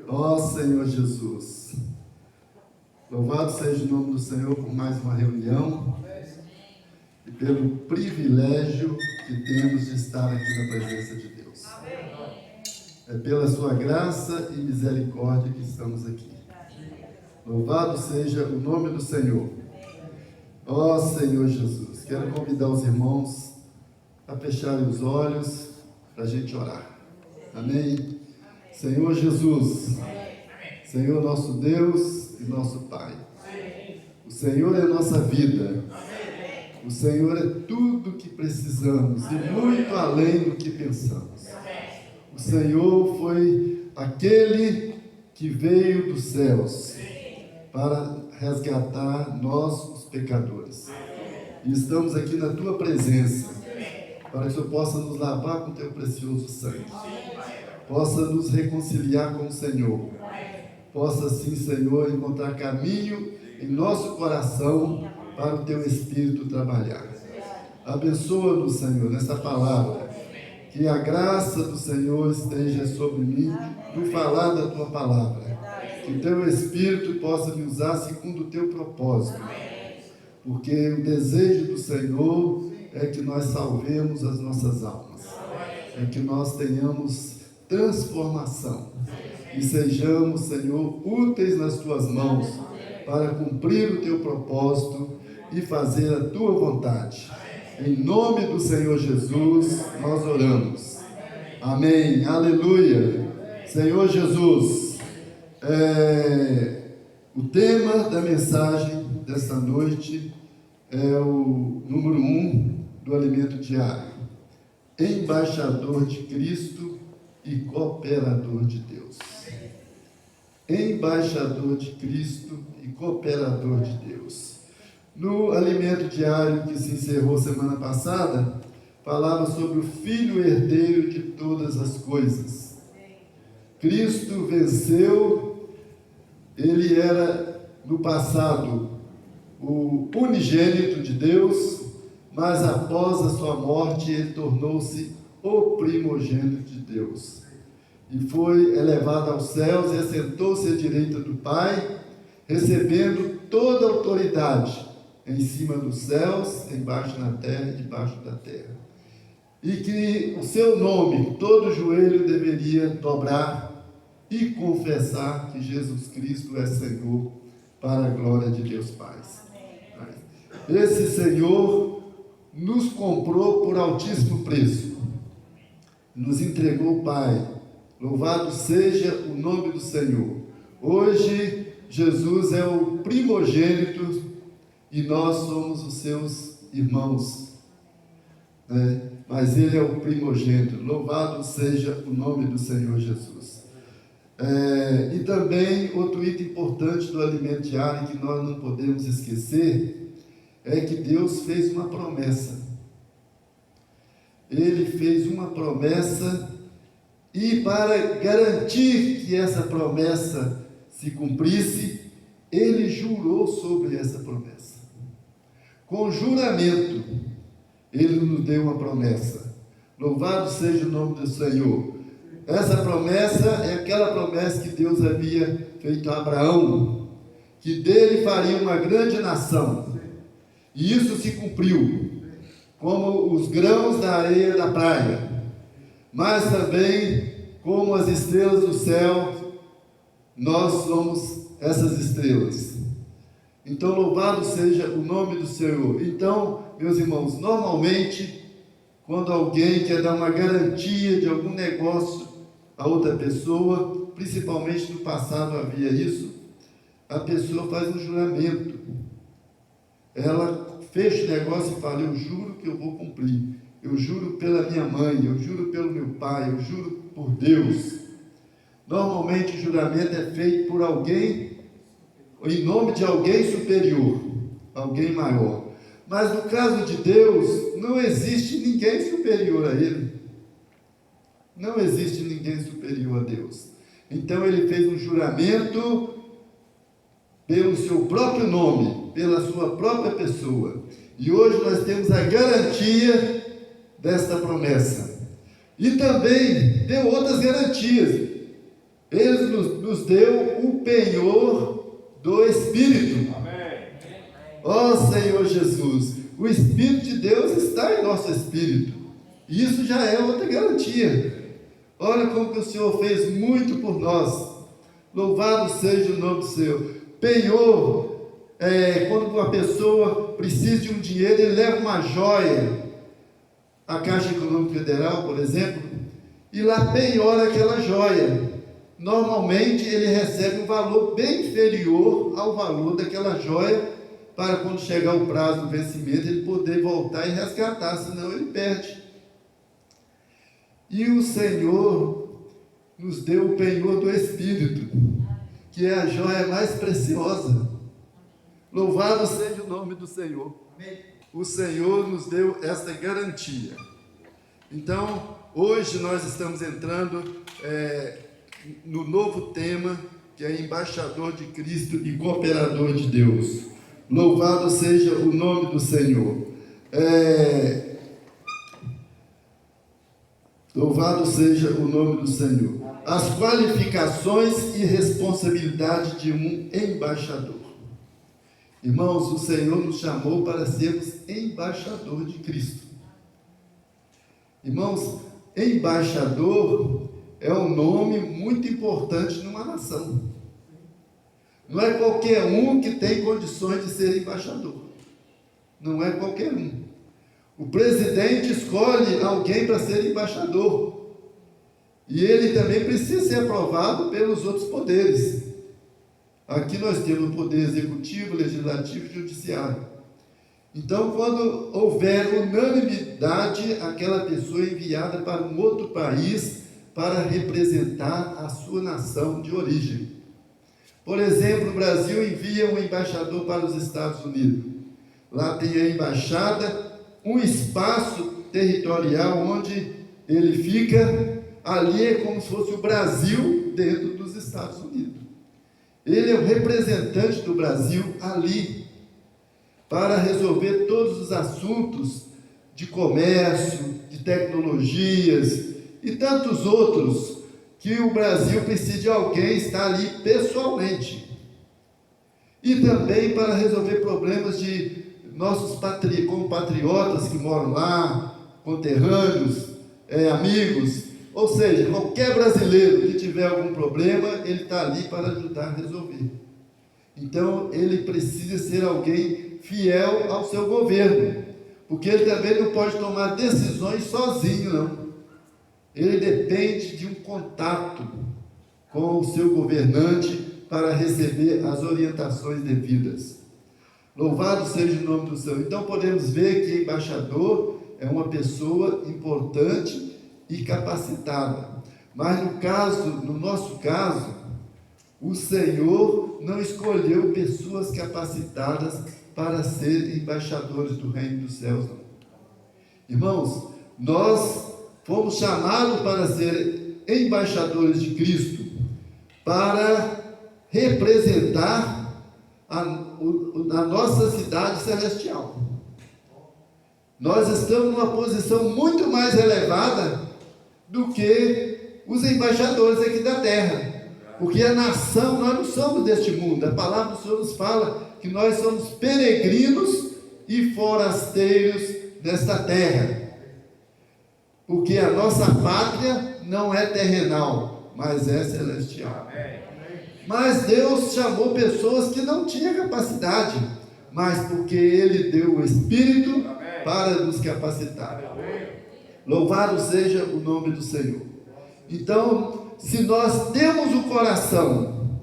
Ó Senhor Jesus, louvado seja o nome do Senhor por mais uma reunião e pelo privilégio que temos de estar aqui na presença de Deus. É pela sua graça e misericórdia que estamos aqui. Louvado seja o nome do Senhor. Ó Senhor Jesus, quero convidar os irmãos a fecharem os olhos para a gente orar. Amém? Senhor Jesus, Senhor nosso Deus e nosso Pai, o Senhor é a nossa vida, o Senhor é tudo o que precisamos e muito além do que pensamos. O Senhor foi aquele que veio dos céus para resgatar nós, os pecadores. E estamos aqui na Tua presença, para que o Senhor possa nos lavar com Teu precioso sangue, possa nos reconciliar com o Senhor, possa assim, Senhor, encontrar caminho em nosso coração para o Teu Espírito trabalhar. Abençoa-nos, Senhor, nessa palavra, que a graça do Senhor esteja sobre mim, no falar da Tua palavra, que o Teu Espírito possa me usar segundo o Teu propósito, porque o desejo do Senhor é que nós salvemos as nossas almas, é que nós tenhamos transformação e sejamos, Senhor, úteis nas Tuas mãos para cumprir o Teu propósito e fazer a Tua vontade. Em nome do Senhor Jesus, nós oramos. Amém. Aleluia. Senhor Jesus, o tema da mensagem desta noite é o número 1 do alimento diário. Embaixador de Cristo e cooperador de Deus. Embaixador de Cristo e cooperador de Deus. No alimento diário que se encerrou semana passada, falava sobre o Filho herdeiro de todas as coisas. Cristo venceu, ele era no passado o unigênito de Deus, mas após a sua morte ele tornou-se o primogênito de Deus. E foi elevado aos céus e assentou-se à direita do Pai, recebendo toda a autoridade em cima dos céus, embaixo na terra e debaixo da terra. E que o seu nome, todo joelho deveria dobrar e confessar que Jesus Cristo é Senhor, para a glória de Deus Pai. Esse Senhor nos comprou por altíssimo preço, nos entregou o Pai. Louvado seja o nome do Senhor. Hoje Jesus é o primogênito e nós somos os seus irmãos, né? Mas ele é o primogênito. Louvado seja o nome do Senhor Jesus. E também outro item importante do alimento diário que nós não podemos esquecer é que Deus fez uma promessa. Ele fez uma promessa e para garantir que essa promessa se cumprisse, ele jurou sobre essa promessa. Com juramento, ele nos deu uma promessa. Louvado seja o nome do Senhor. Essa promessa é aquela promessa que Deus havia feito a Abraão, que dele faria uma grande nação. E isso se cumpriu, como os grãos da areia da praia, mas também como as estrelas do céu, nós somos essas estrelas. Então, louvado seja o nome do Senhor. Então, meus irmãos, normalmente, quando alguém quer dar uma garantia de algum negócio a outra pessoa, principalmente no passado havia isso, a pessoa faz um juramento. Ela fecha o negócio e fala: eu juro que eu vou cumprir, eu juro pela minha mãe, eu juro pelo meu pai, eu juro por Deus. Normalmente o juramento é feito por alguém, em nome de alguém superior, alguém maior. Mas no caso de Deus, não existe ninguém superior a Ele. Não existe ninguém superior a Deus. Então ele fez um juramento pelo seu próprio nome, pela sua própria pessoa. E hoje nós temos a garantia desta promessa. E também deu outras garantias. Ele nos deu o penhor do Espírito. Ó Senhor Jesus, o Espírito de Deus está em nosso espírito. Isso já é outra garantia. Olha como que o Senhor fez muito por nós. Louvado seja o nome do Senhor. Penhor, quando uma pessoa precisa de um dinheiro, ele leva uma joia. A Caixa Econômica Federal, por exemplo, e lá penhora aquela joia. Normalmente ele recebe um valor bem inferior ao valor daquela joia, para quando chegar o prazo do vencimento, ele poder voltar e resgatar, senão ele perde. E o Senhor nos deu o penhor do Espírito, que é a joia mais preciosa. Louvado seja o nome do Senhor. O Senhor nos deu esta garantia. Então, hoje nós estamos entrando no novo tema, que é embaixador de Cristo e cooperador de Deus. Louvado seja o nome do Senhor. Louvado seja o nome do Senhor. As qualificações e responsabilidade de um embaixador. Irmãos, o Senhor nos chamou para sermos embaixador de Cristo. Irmãos, embaixador é um nome muito importante numa nação. Não é qualquer um que tem condições de ser embaixador. Não é qualquer um. O presidente escolhe alguém para ser embaixador. E ele também precisa ser aprovado pelos outros poderes. Aqui nós temos o poder executivo, legislativo e judiciário. Então, quando houver unanimidade, aquela pessoa é enviada para um outro país para representar a sua nação de origem. Por exemplo, o Brasil envia um embaixador para os Estados Unidos. Lá tem a embaixada, um espaço territorial onde ele fica. Ali é como se fosse o Brasil dentro dos Estados Unidos. Ele é o representante do Brasil ali, para resolver todos os assuntos de comércio, de tecnologias e tantos outros, que o Brasil precisa de alguém estar ali pessoalmente. E também para resolver problemas de nossos compatriotas que moram lá, conterrâneos, amigos. Ou seja, qualquer brasileiro que tiver algum problema, ele está ali para ajudar a resolver. Então, ele precisa ser alguém fiel ao seu governo, porque ele também não pode tomar decisões sozinho, não. Ele depende de um contato com o seu governante para receber as orientações devidas. Louvado seja o nome do Senhor. Então, podemos ver que embaixador é uma pessoa importante e capacitada. Mas no nosso caso, o Senhor não escolheu pessoas capacitadas para ser embaixadores do reino dos céus. Não. Irmãos, nós fomos chamados para ser embaixadores de Cristo, para representar a nossa cidade celestial. Nós estamos numa posição muito mais elevada do que os embaixadores aqui da terra, porque a nação, nós não somos deste mundo. A palavra do Senhor nos fala que nós somos peregrinos e forasteiros nesta terra, porque a nossa pátria não é terrenal, mas é celestial. Mas Deus chamou pessoas que não tinham capacidade, mas porque Ele deu o Espírito para nos capacitar. Louvado seja o nome do Senhor. Então, se nós temos o coração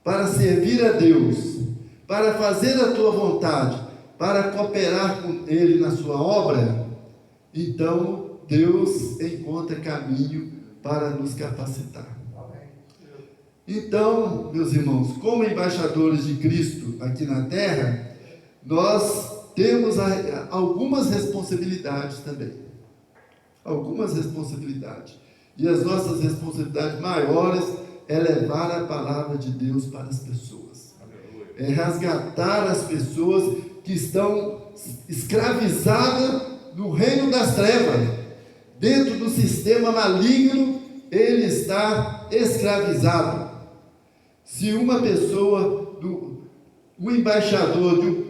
para servir a Deus, para fazer a tua vontade, para cooperar com Ele na sua obra, então Deus encontra caminho para nos capacitar. Então, meus irmãos, como embaixadores de Cristo aqui na terra, nós temos algumas responsabilidades também. Algumas responsabilidades. E as nossas responsabilidades maiores é levar a palavra de Deus para as pessoas. É resgatar as pessoas que estão escravizadas no reino das trevas, dentro do sistema maligno ele está escravizado. Se uma pessoa, um embaixador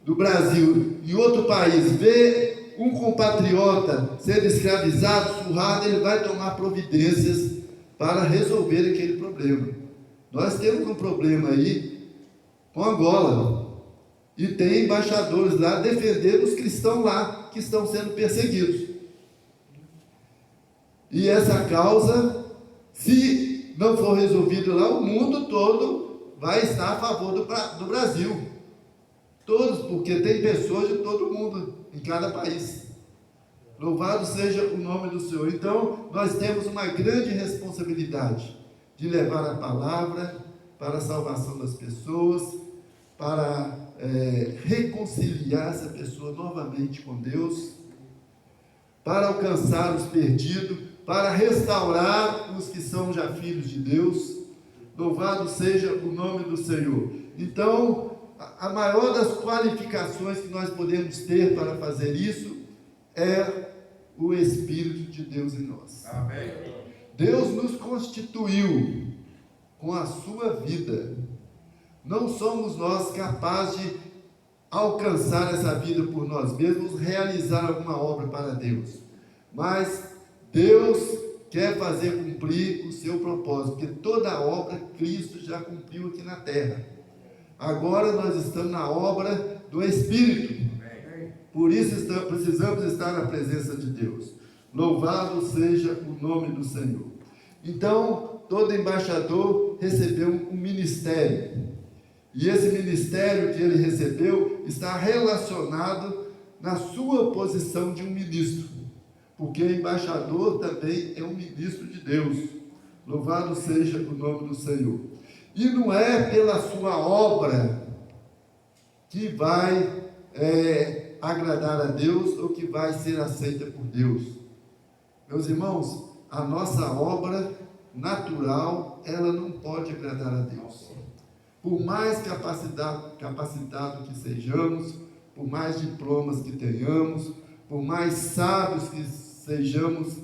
do Brasil em outro país vê um compatriota sendo escravizado, surrado, ele vai tomar providências para resolver aquele problema. Nós temos um problema aí com Angola, e tem embaixadores lá defendendo os cristãos lá que estão sendo perseguidos. E essa causa, se não for resolvida lá, o mundo todo vai estar a favor do Brasil. Todos, porque tem pessoas de todo mundo, em cada país. Louvado seja o nome do Senhor. Então, nós temos uma grande responsabilidade de levar a palavra para a salvação das pessoas, para reconciliar essa pessoa novamente com Deus, para alcançar os perdidos, para restaurar os que são já filhos de Deus. Louvado seja o nome do Senhor. Então, a maior das qualificações que nós podemos ter para fazer isso é o Espírito de Deus em nós. Amém. Deus nos constituiu com a sua vida. Não somos nós capazes de alcançar essa vida por nós mesmos, realizar alguma obra para Deus. Mas Deus quer fazer cumprir o seu propósito, porque toda a obra Cristo já cumpriu aqui na terra. Agora nós estamos na obra do Espírito. Por isso precisamos estar na presença de Deus. Louvado seja o nome do Senhor. Então, todo embaixador recebeu um ministério. E esse ministério que ele recebeu está relacionado na sua posição de um ministro. Porque embaixador também é um ministro de Deus. Louvado seja o nome do Senhor. E não é pela sua obra que vai agradar a Deus ou que vai ser aceita por Deus. Meus irmãos, a nossa obra natural, ela não pode agradar a Deus. Por mais capacitado que sejamos, por mais diplomas que tenhamos, por mais sábios que sejamos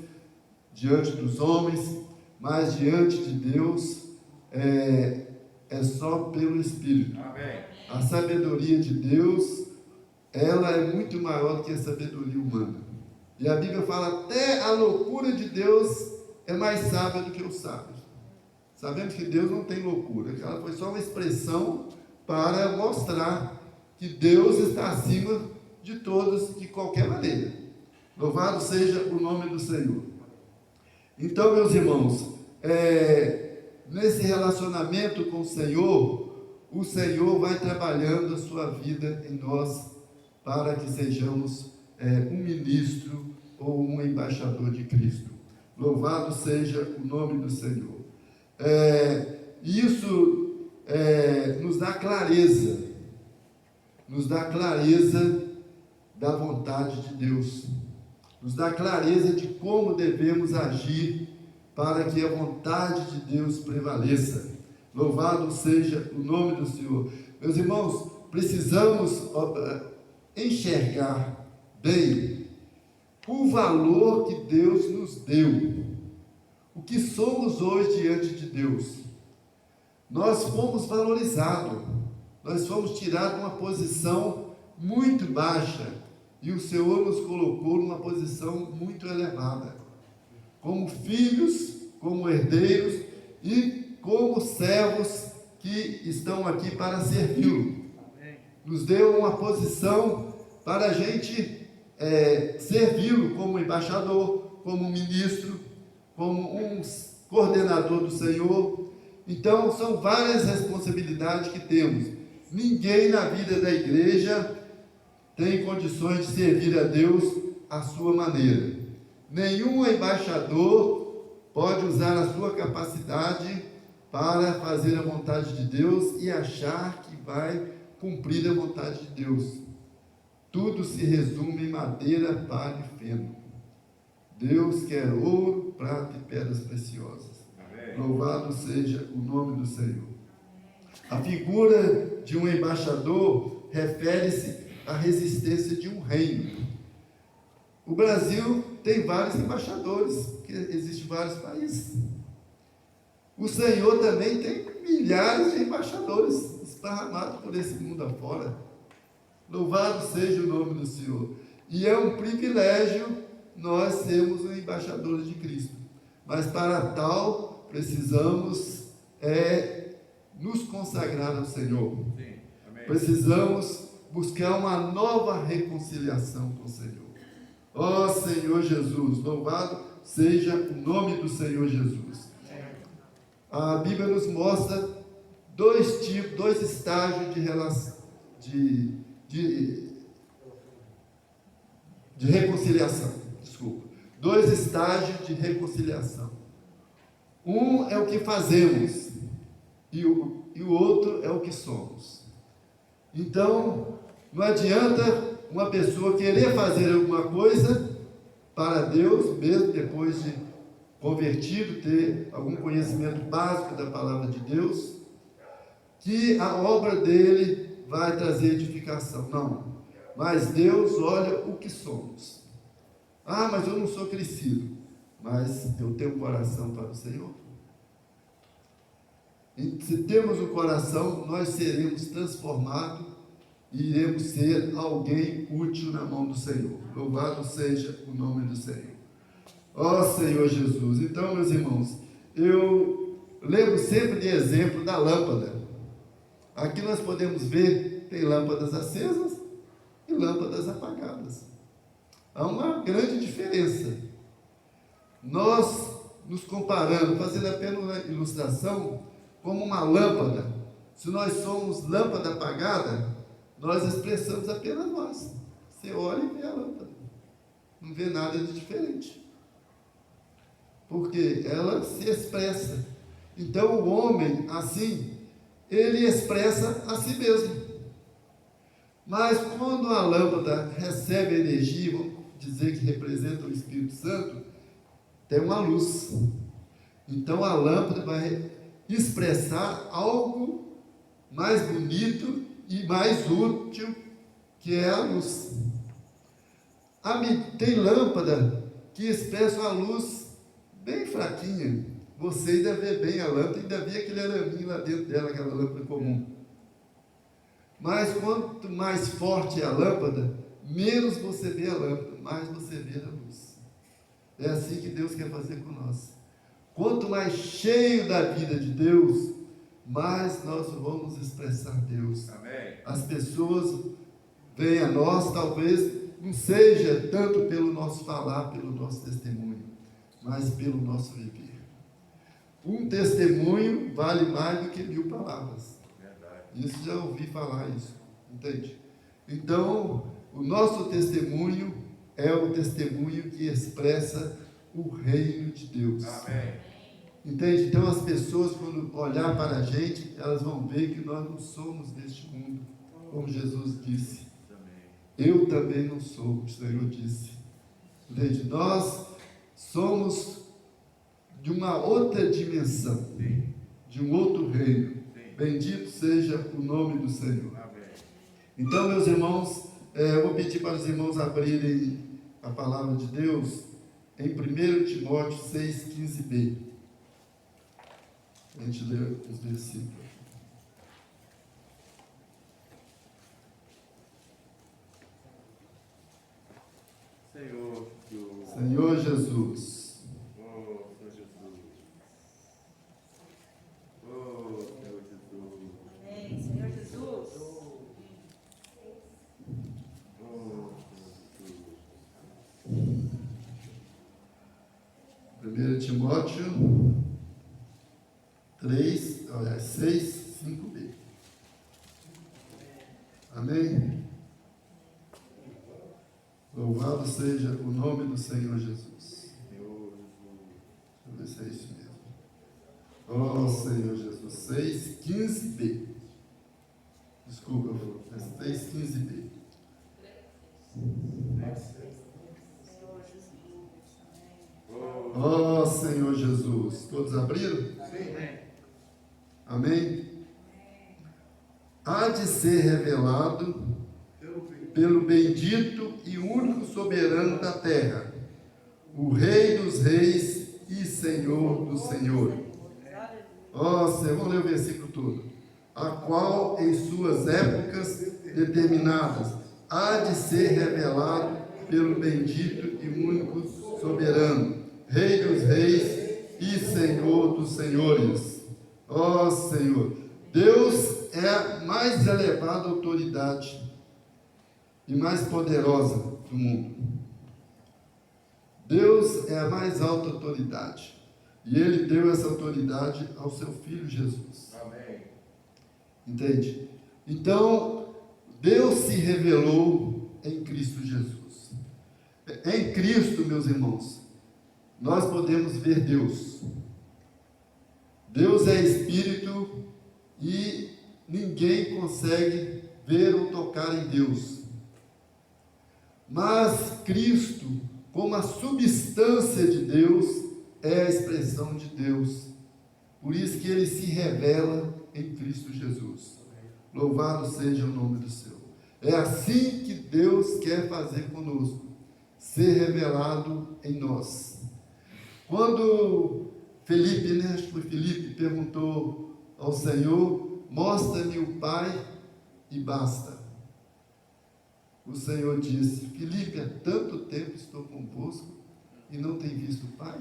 diante dos homens, mas diante de Deus é só pelo Espírito. Amém. A sabedoria de Deus, ela é muito maior do que a sabedoria humana. E a Bíblia fala, até a loucura de Deus é mais sábia do que os sábios. Sabemos que Deus não tem loucura, que ela foi só uma expressão para mostrar que Deus está acima de todos, de qualquer maneira. Louvado seja o nome do Senhor. Então, meus irmãos, nesse relacionamento com o Senhor vai trabalhando a sua vida em nós, para que sejamos um ministro ou um embaixador de Cristo. Louvado seja o nome do Senhor. Isso nos dá clareza da vontade de Deus, nos dá clareza de como devemos agir para que a vontade de Deus prevaleça. Louvado seja o nome do Senhor. Meus irmãos, precisamos enxergar bem o valor que Deus nos deu, o que somos hoje diante de Deus. Nós fomos valorizados, nós fomos tirados de uma posição muito baixa e o Senhor nos colocou numa posição muito elevada, como filhos, como herdeiros e como servos que estão aqui para servi-lo. Nos deu uma posição para a gente servi-lo como embaixador, como ministro, como um coordenador do Senhor. Então, são várias responsabilidades que temos. Ninguém na vida da igreja tem condições de servir a Deus à sua maneira. Nenhum embaixador pode usar a sua capacidade para fazer a vontade de Deus e achar que vai cumprir a vontade de Deus. Tudo se resume em madeira, palha e feno. Deus quer ouro, prata e pedras preciosas. Amém. Louvado seja o nome do Senhor. A figura de um embaixador refere-se à resistência de um reino. O Brasil tem vários embaixadores, porque existem vários países. O Senhor também tem milhares de embaixadores esparramados por esse mundo afora. Louvado seja o nome do Senhor. E é um privilégio nós sermos os embaixadores de Cristo. Mas para tal, precisamos nos consagrar ao Senhor. Sim. Amém. Precisamos buscar uma nova reconciliação com o Senhor. Ó Senhor Jesus, louvado seja o nome do Senhor Jesus. A Bíblia nos mostra dois estágios de relação, de reconciliação. Desculpa. Dois estágios de reconciliação. Um é o que fazemos e o outro é o que somos. Então, não adianta uma pessoa querer fazer alguma coisa para Deus, mesmo depois de convertido, ter algum conhecimento básico da palavra de Deus, que a obra dele vai trazer edificação. Não. Mas Deus olha o que somos. Ah, mas eu não sou crescido. Mas eu tenho um coração para o Senhor. E se temos um coração, nós seremos transformados e iremos ser alguém útil na mão do Senhor. Louvado seja o nome do Senhor. Ó Senhor Jesus. Então, meus irmãos, eu lembro sempre de exemplo da lâmpada. Aqui nós podemos ver, tem lâmpadas acesas e lâmpadas apagadas. Há uma grande diferença. Nós nos comparando, fazendo apenas uma ilustração, como uma lâmpada. Se nós somos lâmpada apagada, nós expressamos apenas nós. Você olha e vê a lâmpada. Não vê nada de diferente. Porque ela se expressa. Então o homem, assim, ele expressa a si mesmo. Mas quando a lâmpada recebe energia, vamos dizer que representa o Espírito Santo, tem uma luz. Então a lâmpada vai expressar algo mais bonito e mais útil, que é a luz. Tem lâmpada que expressa a luz bem fraquinha. Você ainda vê bem a lâmpada, ainda vê aquele araminho lá dentro dela, aquela lâmpada comum. Mas quanto mais forte é a lâmpada, menos você vê a lâmpada, mais você vê a luz. É assim que Deus quer fazer com nós. Quanto mais cheio da vida de Deus, mais nós vamos expressar Deus. Amém. As pessoas veem a nós, talvez não seja tanto pelo nosso falar, pelo nosso testemunho, mas pelo nosso viver. Um testemunho vale mais do que 1000 palavras. Verdade. Isso já ouvi falar isso, entende? Então, o nosso testemunho é o testemunho que expressa o reino de Deus. Amém. Entende? Então as pessoas, quando olhar para a gente, elas vão ver que nós não somos deste mundo, como Jesus disse. Eu também não sou, o Senhor disse. Entende? Nós somos de uma outra dimensão, de um outro reino. Bendito seja o nome do Senhor. Amém. Então, meus irmãos, eu vou pedir para os irmãos abrirem a palavra de Deus em 1 Timóteo 6,15b. A gente lê os versículos. Senhor Jesus. Oh, Senhor Jesus. Oh, Senhor Jesus. Amém, Senhor Jesus. Oh, Senhor Jesus. 1 Timóteo 6, 5b. Amém? Louvado seja o nome do Senhor Jesus. Senhor Jesus. Deixa eu ver se é isso mesmo. Oh, Senhor Jesus. 6, 15b. Desculpa, é 6, 15b. Senhor Jesus. Oh, Senhor Jesus. Todos abriram? Sim. Amém? Há de ser revelado pelo bendito e único soberano da terra, o Rei dos Reis e Senhor dos Senhores. Ó Senhor, vamos ler o versículo todo. A qual em suas épocas determinadas há de ser revelado pelo bendito e único soberano, Rei dos Reis e Senhor dos Senhores. Ó Senhor, Deus é a mais elevada autoridade e mais poderosa do mundo. Deus é a mais alta autoridade. E Ele deu essa autoridade ao seu Filho Jesus. Amém. Entende? Então, Deus se revelou em Cristo Jesus. Em Cristo, meus irmãos, nós podemos ver Deus. Deus é Espírito e ninguém consegue ver ou tocar em Deus. Mas Cristo, como a substância de Deus, é a expressão de Deus. Por isso que Ele se revela em Cristo Jesus. Louvado seja o nome do Senhor. É assim que Deus quer fazer conosco, ser revelado em nós. Quando Felipe, acho que foi Felipe, perguntou ao Senhor: mostra-me o Pai e basta. O Senhor disse: Felipe, há tanto tempo estou convosco e não tem visto o Pai?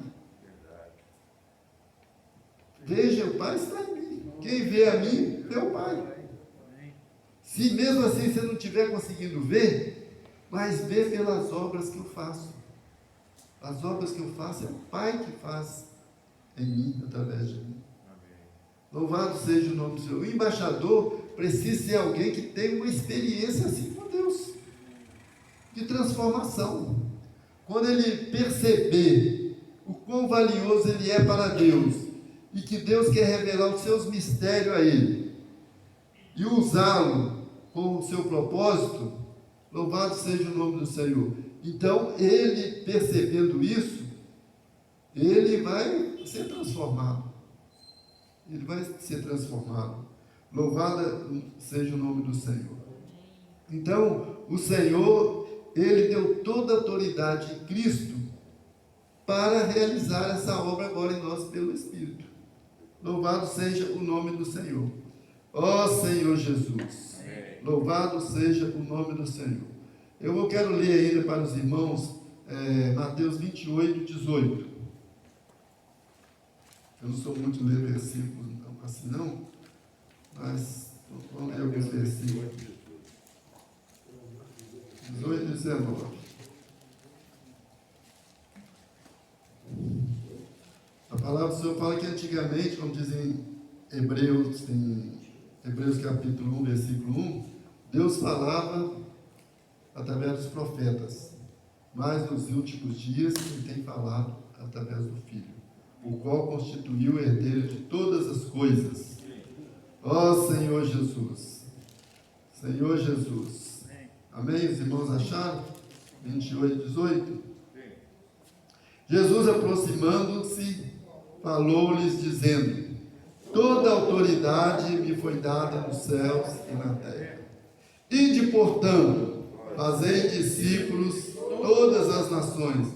Veja, o Pai está em mim. Quem vê a mim, vê o Pai. Se mesmo assim você não estiver conseguindo ver, mas vê pelas obras que eu faço. As obras que eu faço é o Pai que faz em mim, através de mim. Louvado seja o nome do Senhor. O embaixador precisa ser alguém que tenha uma experiência assim com Deus, de transformação. Quando ele perceber o quão valioso ele é para Deus, e que Deus quer revelar os seus mistérios a ele, e usá-lo com o seu propósito, louvado seja o nome do Senhor. Então, ele percebendo isso, ele vai ser transformado. Ele vai ser transformado. Louvado seja o nome do Senhor. Então, o Senhor, Ele deu toda a autoridade em Cristo para realizar essa obra agora em nós pelo Espírito. Louvado seja o nome do Senhor. Ó Senhor Jesus. Louvado seja o nome do Senhor. Eu quero ler ainda para os irmãos Mateus 28, 18. Eu não sou muito de ler versículos assim não, mas vamos ler alguns versículos. 18 e 19. A palavra do Senhor fala que antigamente, como dizem Hebreus, em Hebreus capítulo 1, versículo 1, Deus falava através dos profetas, mas nos últimos dias Ele tem falado através do Filho, o qual constituiu o herdeiro de todas as coisas. Ó Senhor Jesus, Senhor Jesus. Amém? Os irmãos acharam? 28, 18. Jesus, aproximando-se, falou-lhes dizendo: toda autoridade me foi dada nos céus e na terra. Ide, portanto, fazei discípulos todas as nações,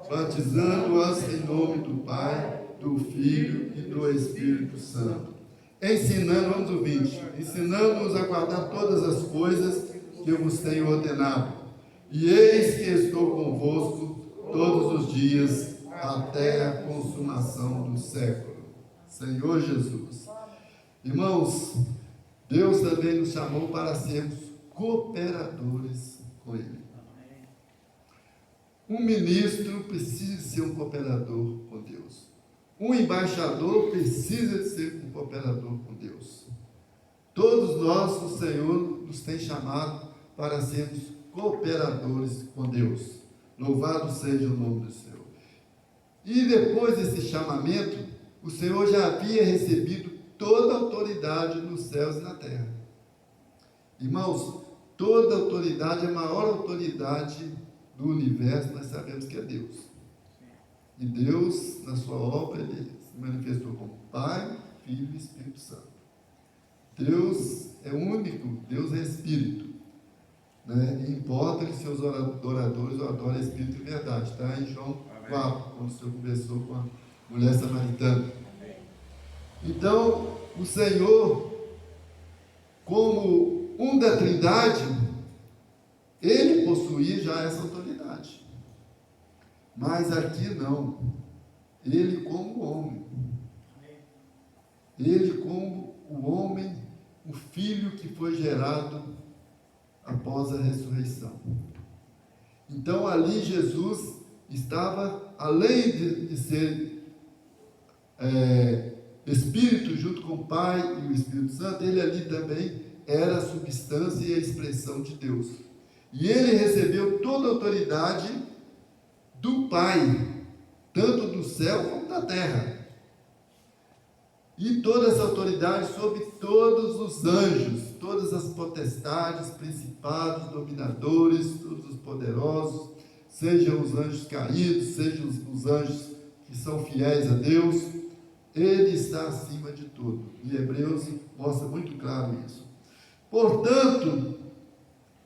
batizando-as em nome do Pai, do Filho e do Espírito Santo, ensinando, vamos ao 20, ensinando-os a guardar todas as coisas que eu vos tenho ordenado. E eis que estou convosco todos os dias, até a consumação do século. Senhor Jesus. Irmãos, Deus também nos chamou para sermos cooperadores com Ele. Um ministro precisa ser um cooperador com Deus. Um embaixador precisa de ser um cooperador com Deus. Todos nós, o Senhor nos tem chamado para sermos cooperadores com Deus. Louvado seja o nome do Senhor. E depois desse chamamento, o Senhor já havia recebido toda a autoridade nos céus e na terra. Irmãos, toda autoridade, a maior autoridade do universo, nós sabemos que é Deus. E Deus, na sua obra, Ele se manifestou como Pai, Filho e Espírito Santo. Deus é único, Deus é Espírito. Né? E importa que seus adoradores o adorem em Espírito e verdade. Está em João 4, quando o Senhor conversou com a mulher samaritana. Então, o Senhor, como um da Trindade, ele possuía já essa autoridade. Mas aqui não. Ele como homem. Ele como o homem, o filho que foi gerado após a ressurreição. Então ali Jesus estava, além de ser Espírito junto com o Pai e o Espírito Santo, ele ali também era a substância e a expressão de Deus. E ele recebeu toda a autoridade do Pai, tanto do céu como da terra. E toda essa autoridade sobre todos os anjos, todas as potestades, principados, dominadores, todos os poderosos, sejam os anjos caídos, sejam os anjos que são fiéis a Deus, ele está acima de tudo. E Hebreus mostra muito claro isso. Portanto,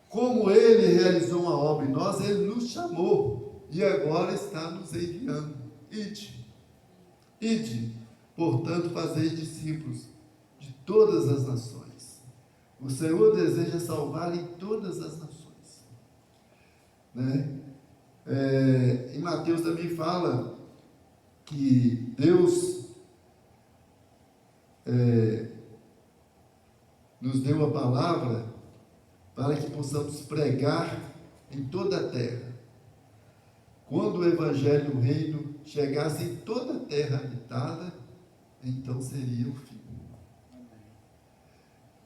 como ele realizou uma obra em nós, ele nos chamou e agora está nos enviando. Ide. Portanto, fazei discípulos de todas as nações. O Senhor deseja salvar em todas as nações. Né? Em Mateus também fala que Deus nos deu a palavra para que possamos pregar em toda a terra. Quando o Evangelho do Reino chegasse em toda a terra habitada, então seria o fim.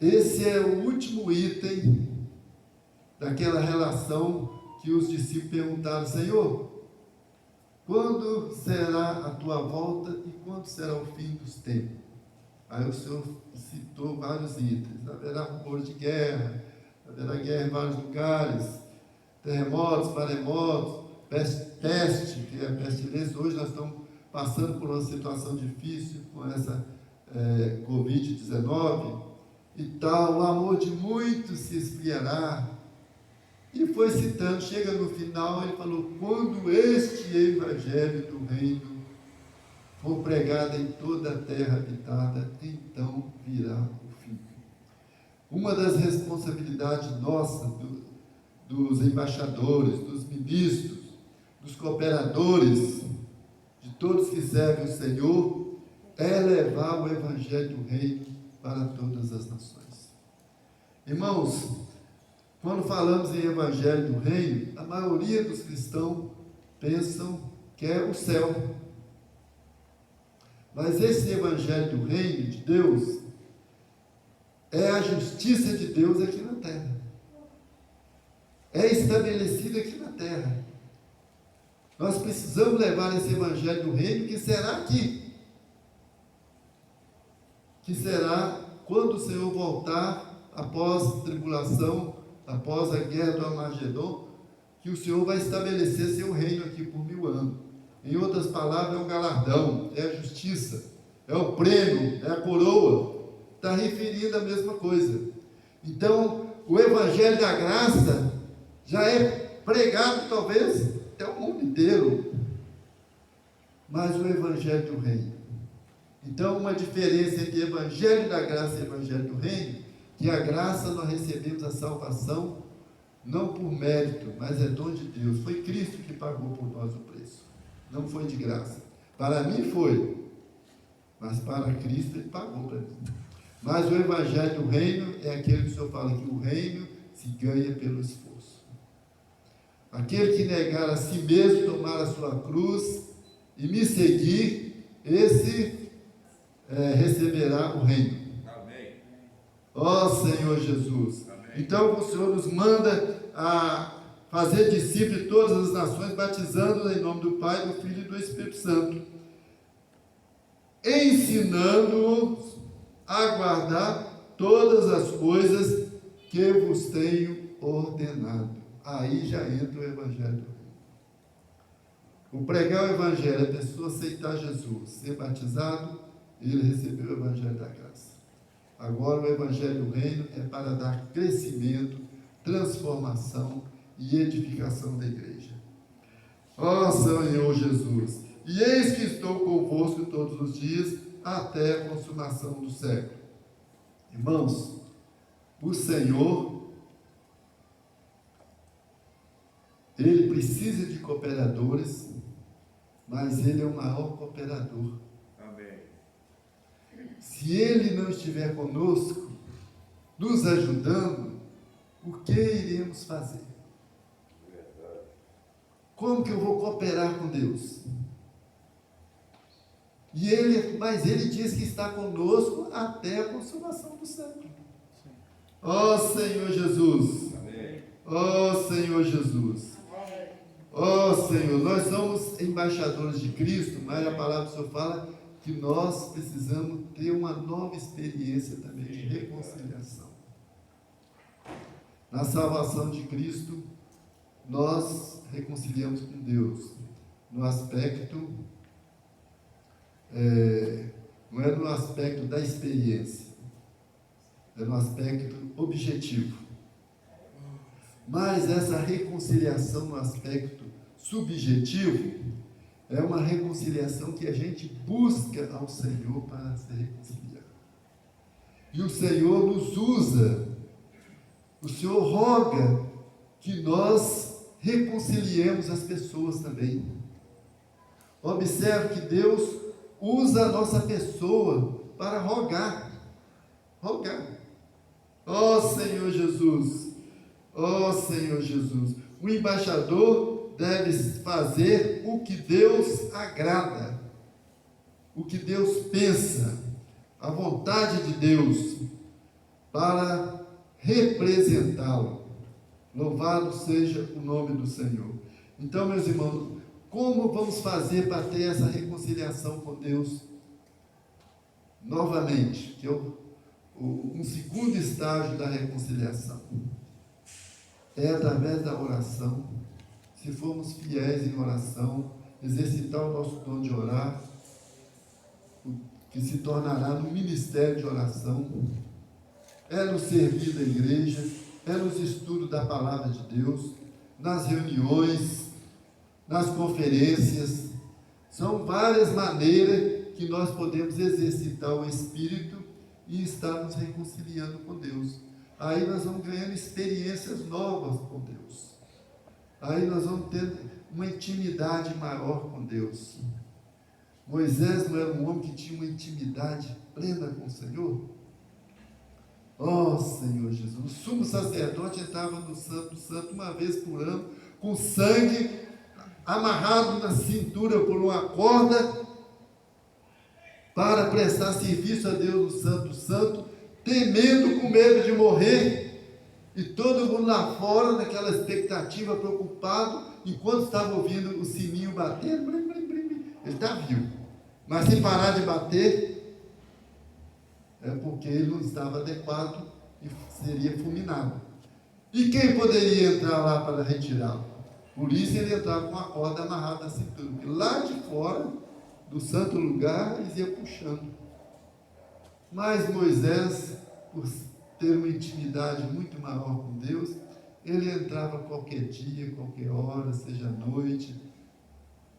Esse é o último item daquela relação que os discípulos perguntaram: Senhor, quando será a tua volta e quando será o fim dos tempos? Aí o Senhor citou vários itens. Haverá rumor de guerra, haverá guerra em vários lugares, terremotos, maremotos, peste, que é a pestilência. Hoje nós estamos passando por uma situação difícil com essa Covid-19 e tal, o amor de muitos se esfriará. E foi citando, chega no final, ele falou: quando este evangelho do reino for pregado em toda a terra habitada, então virá o fim. Uma das responsabilidades nossas, dos embaixadores, dos ministros, dos cooperadores, de todos que servem o Senhor, é levar o Evangelho do Reino para todas as nações. Irmãos, quando falamos em Evangelho do Reino, a maioria dos cristãos pensam que é o céu. Mas esse Evangelho do Reino de Deus é a justiça de Deus aqui na terra. É estabelecida aqui na terra. Nós precisamos levar esse Evangelho do Reino, que será aqui. Que será quando o Senhor voltar, após a tribulação, após a guerra do Armagedon, que o Senhor vai estabelecer seu reino aqui por 1000 anos. Em outras palavras, é o galardão, é a justiça, é o prêmio, é a coroa. Está referindo a mesma coisa. Então, o Evangelho da Graça já é pregado, talvez, até o mundo inteiro. Mas o Evangelho do Reino. Então, uma diferença entre Evangelho da Graça e Evangelho do Reino, que a graça nós recebemos a salvação, não por mérito, mas é dom de Deus. Foi Cristo que pagou por nós o preço. Não foi de graça. Para mim foi, mas para Cristo ele pagou para mim. Mas o Evangelho do Reino é aquele que o Senhor fala que o reino se ganha pelo esforço. Aquele que negar a si mesmo, tomar a sua cruz e me seguir, esse receberá o reino. Amém. Ó Senhor Jesus. Amém. Então o Senhor nos manda a fazer discípulos de todas as nações, batizando em nome do Pai, do Filho e do Espírito Santo, ensinando-os a guardar todas as coisas que vos tenho ordenado. Aí já entra o Evangelho do Reino. O pregar o Evangelho é a pessoa aceitar Jesus, ser batizado, ele recebeu o Evangelho da Graça. Agora o Evangelho do Reino é para dar crescimento, transformação e edificação da igreja. Ó Senhor Jesus, e eis que estou convosco todos os dias, até a consumação do século. Irmãos, o Senhor, Ele precisa de cooperadores, mas Ele é o maior cooperador. Amém. Se Ele não estiver conosco, nos ajudando, o que iremos fazer? Como que eu vou cooperar com Deus? Mas Ele diz que está conosco até a consumação do século. Ó Senhor Jesus! Amém. Ó Senhor Jesus! Ó Senhor, nós somos embaixadores de Cristo, mas a palavra do Senhor fala que nós precisamos ter uma nova experiência também de reconciliação. Na salvação de Cristo, nós reconciliamos com Deus no aspecto, não é no aspecto da experiência, é no aspecto objetivo. Mas essa reconciliação no aspecto subjetivo é uma reconciliação que a gente busca ao Senhor para se reconciliar. E o Senhor nos usa, o Senhor roga que nós reconciliemos as pessoas também. Observe que Deus usa a nossa pessoa para rogar. Rogar. Ó Senhor Jesus! Ó Senhor Jesus! O embaixador deve fazer o que Deus agrada, o que Deus pensa, a vontade de Deus, para representá-lo. Louvado seja o nome do Senhor. Então, meus irmãos, como vamos fazer para ter essa reconciliação com Deus novamente? Que é um segundo estágio da reconciliação. É através da oração. Se formos fiéis em oração, exercitar o nosso dom de orar, que se tornará no ministério de oração, é no servir da igreja, é nos estudos da palavra de Deus, nas reuniões, nas conferências. São várias maneiras que nós podemos exercitar o Espírito e estar nos reconciliando com Deus. Aí nós vamos ganhando experiências novas com Deus. Aí nós vamos ter uma intimidade maior com Deus. Moisés não era um homem que tinha uma intimidade plena com o Senhor? Ó Senhor Jesus! O sumo sacerdote entrava no Santo Santo uma vez por ano, com sangue amarrado na cintura por uma corda, para prestar serviço a Deus no Santo Santo, temendo, com medo de morrer. E todo mundo lá fora, naquela expectativa, preocupado, enquanto estava ouvindo o sininho bater, blim, blim, blim, ele está vivo. Mas se parar de bater, é porque ele não estava adequado e seria fulminado. E quem poderia entrar lá para retirá-lo? Por isso ele entrava com a corda amarrada na cintura, porque lá de fora, do santo lugar, eles iam puxando. Mas Moisés, por ter uma intimidade muito maior com Deus, ele entrava qualquer dia, qualquer hora, seja noite,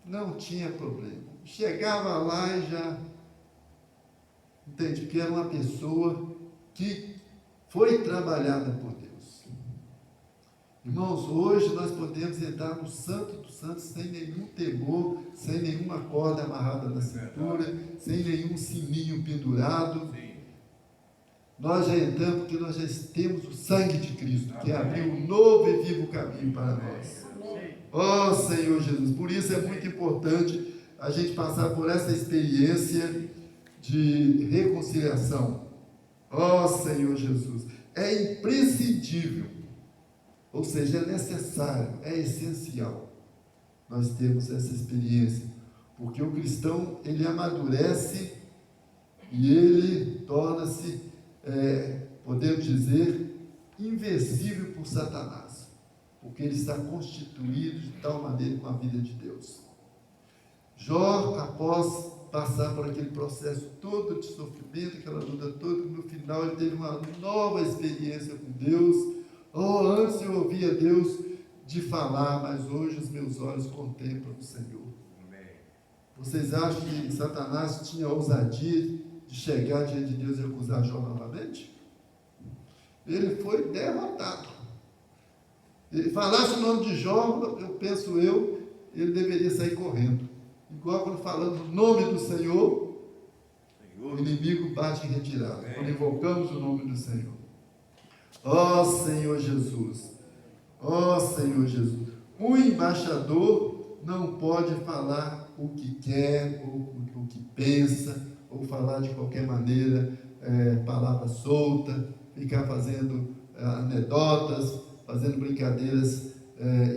não tinha problema. Chegava lá e já, entende, porque era uma pessoa que foi trabalhada por Deus. Irmãos, hoje nós podemos entrar no Santo dos Santos sem nenhum temor, sem nenhuma corda amarrada na cintura, sem nenhum sininho pendurado. Nós já entramos porque nós já temos o sangue de Cristo, que abriu um novo e vivo caminho para nós. Ó Senhor Jesus! Por isso é muito importante a gente passar por essa experiência de reconciliação. Ó Senhor Jesus! É imprescindível, ou seja, é necessário, é essencial nós termos essa experiência, porque o cristão, ele amadurece e ele torna-se, podemos dizer, invencível por Satanás, porque ele está constituído de tal maneira com a vida de Deus. Jó, após passar por aquele processo todo de sofrimento, aquela luta toda, no final ele teve uma nova experiência com Deus. Antes eu ouvia Deus de falar, mas hoje os meus olhos contemplam o Senhor. Amém. Vocês acham que Satanás tinha ousadia de chegar diante de Deus e acusar Jó novamente? Ele foi derrotado. Ele falasse o nome de Jó, ele deveria sair correndo. Igual quando falamos o nome do Senhor, o inimigo bate em retirada. Amém. Quando invocamos o nome do Senhor. Ó Senhor Jesus, ó Senhor Jesus. O embaixador não pode falar o que quer, ou o que pensa, ou falar de qualquer maneira, palavra solta, ficar fazendo anedotas, fazendo brincadeiras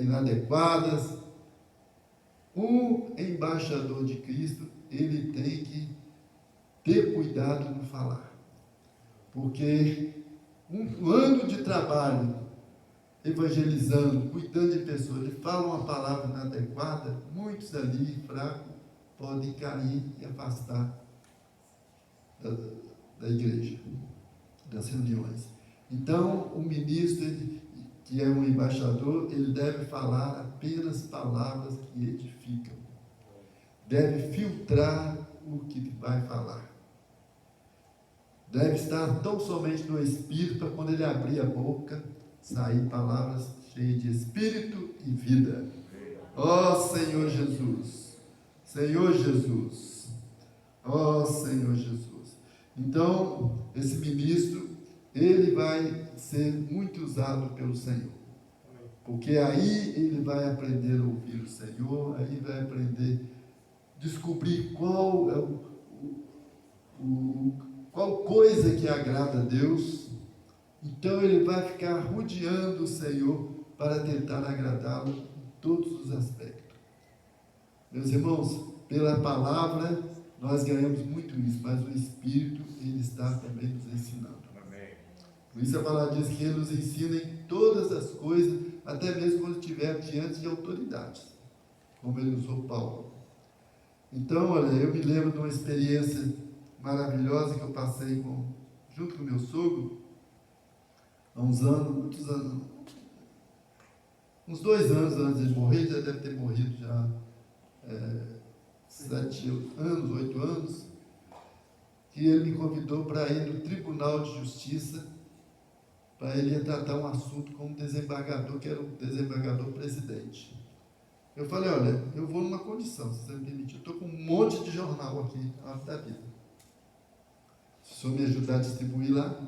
inadequadas. O embaixador de Cristo, ele tem que ter cuidado no falar, porque um ano de trabalho, evangelizando, cuidando de pessoas, ele fala uma palavra inadequada, muitos ali, fracos, podem cair e afastar da igreja, das reuniões. Então, o ministro, que é um embaixador, ele deve falar apenas palavras que edificam. Deve filtrar o que vai falar. Deve estar tão somente no Espírito, para quando ele abrir a boca, sair palavras cheias de Espírito e vida. Ó Senhor Jesus! Senhor Jesus! Ó Senhor Jesus! Então, esse ministro, ele vai ser muito usado pelo Senhor. Porque aí ele vai aprender a ouvir o Senhor, aí vai aprender a descobrir qual é qual coisa que agrada a Deus. Então ele vai ficar rodeando o Senhor para tentar agradá-lo em todos os aspectos. Meus irmãos, pela palavra nós ganhamos muito isso, mas o Espírito, ele está também nos ensinando. Por isso a palavra diz que ele nos ensina em todas as coisas, até mesmo quando estiver diante de autoridades, como ele usou Paulo. Então, olha, eu me lembro de uma experiência maravilhosa que eu passei junto com meu sogro, há uns anos, muitos anos, uns 2 anos antes de morrer. Ele já deve ter morrido já 7 anos, 8 anos, que ele me convidou para ir no Tribunal de Justiça, para ele ia tratar um assunto com um desembargador, que era o desembargador presidente. Eu falei, olha, eu vou numa condição, se você me permitir, eu estou com um monte de jornal aqui, na Árvore da Vida. Se o senhor me ajudar a distribuir lá?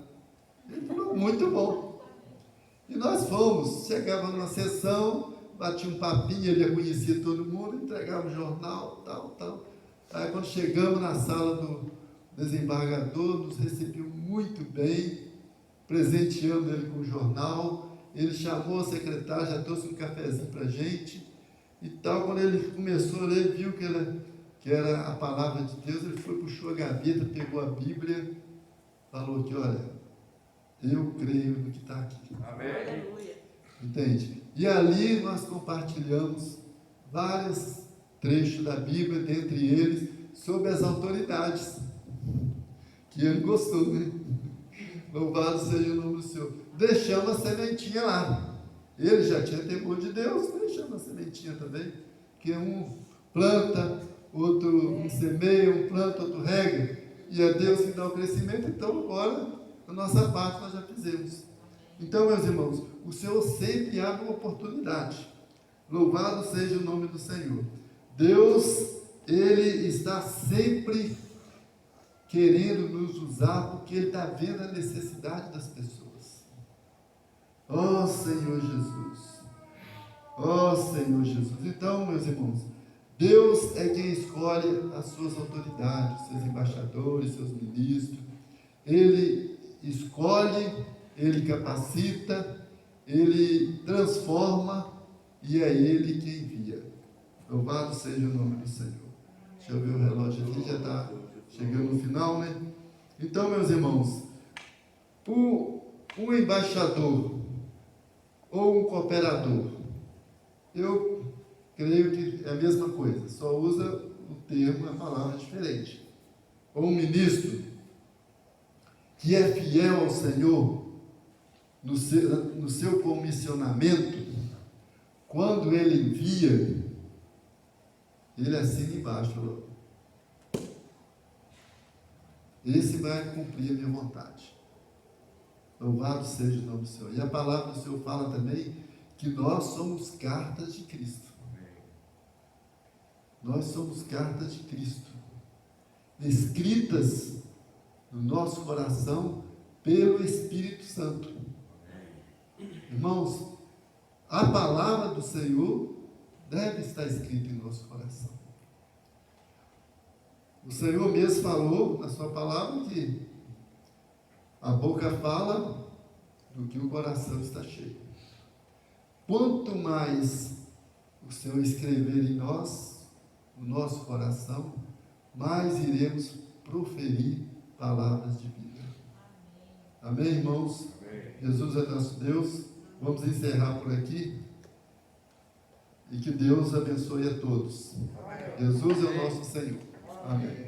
Ele falou, muito bom. E nós fomos, chegava numa sessão, batia um papinho, ele já conhecia todo mundo, entregava o jornal, tal. Aí quando chegamos na sala do desembargador, nos recebeu muito bem, presenteando ele com o jornal. Ele chamou a secretária, já trouxe um cafezinho para a gente e tal. Quando ele começou a ler, viu que era a palavra de Deus, ele puxou a gaveta, pegou a Bíblia, falou que, olha, eu creio no que está aqui. Amém. Entende? E ali nós compartilhamos vários trechos da Bíblia, dentre eles, sobre as autoridades, que ele gostou, né? Louvado seja o nome do Senhor. Deixamos a sementinha lá. Ele já tinha temor de Deus, deixamos a sementinha também, que um planta, outro semeia, um planta, outro rega, e é Deus que dá o crescimento. Então agora, a nossa parte nós já fizemos. Então, meus irmãos, o Senhor sempre abre uma oportunidade. Louvado seja o nome do Senhor. Deus, ele está sempre querendo nos usar, porque ele está vendo a necessidade das pessoas. Ó Senhor Jesus, ó Senhor Jesus. Então, meus irmãos, Deus é quem escolhe as suas autoridades, seus embaixadores, seus ministros. Ele escolhe, ele capacita, ele transforma, e é ele quem envia. Louvado seja o nome do Senhor. Deixa eu ver o relógio aqui, já está chegando no final, né? Então, meus irmãos, um embaixador ou um cooperador, eu creio que é a mesma coisa, só usa o termo, a palavra diferente. Ou um ministro que é fiel ao Senhor no seu comissionamento, quando Ele envia, Ele assina embaixo: esse vai cumprir a minha vontade. Louvado seja o nome do Senhor. E a palavra do Senhor fala também que nós somos cartas de Cristo. Nós somos cartas de Cristo, escritas no nosso coração pelo Espírito Santo. Irmãos, a palavra do Senhor deve estar escrita em nosso coração. O Senhor mesmo falou na sua palavra que a boca fala do que o coração está cheio. Quanto mais o Senhor escrever em nós, o nosso coração, mais iremos proferir palavras de vida. Amém, irmãos? Amém. Jesus é nosso Deus. Vamos encerrar por aqui. E que Deus abençoe a todos. Jesus é o nosso Senhor. Amém.